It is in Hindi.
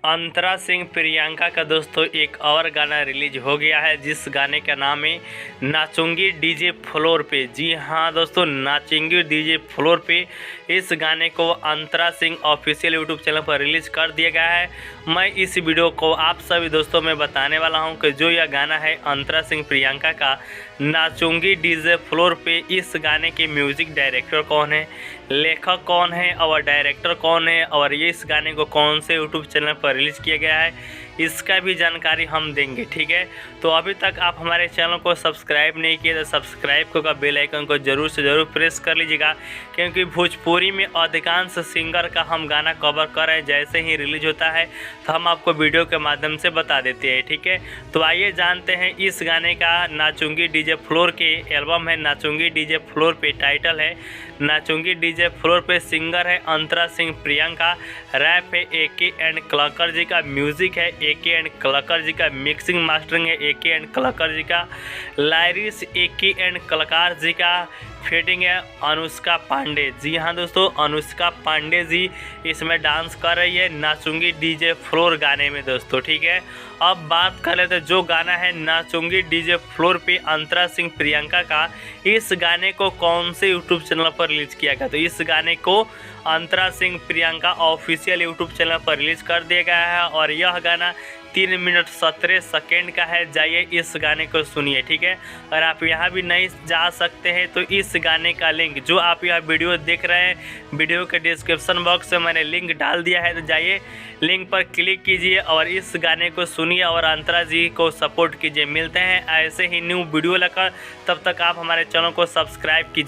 अंतरा सिंह प्रियंका का दोस्तों एक और गाना रिलीज हो गया है, जिस गाने का नाम है नाचूंगी डीजे फ्लोर पे। जी हाँ दोस्तों, नाचूंगी डीजे फ्लोर पे इस गाने को Antara Singh official YouTube channel पर रिलीज कर दिया गया है। मैं इस वीडियो को आप सभी दोस्तों में बताने वाला हूं कि जो यह गाना है अंतरा सिंह प्रियंका का नाचूंगी डीजे फ्लोर पे, इस गाने के म्यूजिक डायरेक्टर कौन है, लेखक कौन है और डायरेक्टर कौन है, और ये इस गाने को कौन से यूट्यूब चैनल पर रिलीज़ किया गया है, इसका भी जानकारी हम देंगे। ठीक है, तो अभी तक आप हमारे चैनल को सब्सक्राइब नहीं किए तो सब्सक्राइब का बेल आइकन को ज़रूर से ज़रूर प्रेस कर लीजिएगा, क्योंकि भोजपुरी में अधिकांश सिंगर का हम गाना कवर कर रहे हैं। जैसे ही रिलीज होता है तो हम आपको वीडियो के माध्यम से बता देते हैं। ठीक है, तो आइए जानते हैं इस गाने का। नाचूंगी डीजे फ्लोर के एल्बम है नाचूंगी डीजे फ्लोर पे, टाइटल है नाचूंगी डीजे फ्लोर पे, सिंगर है अंतरा सिंह प्रियंका, रैप है एके एंड कलाकार जी का, म्यूजिक है एके एंड कलाकार जी का, मिक्सिंग मास्टरिंग है एके एंड कलाकार जी का, लाइरिक्स एके एंड कलाकार जी का, फेडिंग है अनुष्का पांडे। जी हाँ दोस्तों, अनुष्का पांडे जी इसमें डांस कर रही है नाचूंगी डीजे फ्लोर गाने में दोस्तों। ठीक है, अब बात कर लेते हैं जो गाना है नाचूंगी डीजे फ्लोर पे अंतरा सिंह प्रियंका का, इस गाने को कौन से यूट्यूब चैनल पर रिलीज किया गया। तो इस गाने को Antara Singh Priyanka official YouTube channel पर रिलीज कर दिया गया है और यह गाना 3 मिनट 17 सेकेंड का है। जाइए इस गाने को सुनिए। ठीक है, अगर आप यहाँ भी नहीं जा सकते हैं तो इस गाने का लिंक जो आप यह वीडियो देख रहे हैं, वीडियो के डिस्क्रिप्शन बॉक्स में मैंने लिंक डाल दिया है, तो जाइए लिंक पर क्लिक कीजिए और इस गाने को सुनिए और अंतरा जी को सपोर्ट कीजिए। मिलते हैं ऐसे ही न्यू वीडियो लेकर, तब तक आप हमारे चैनल को सब्सक्राइब कीजिए।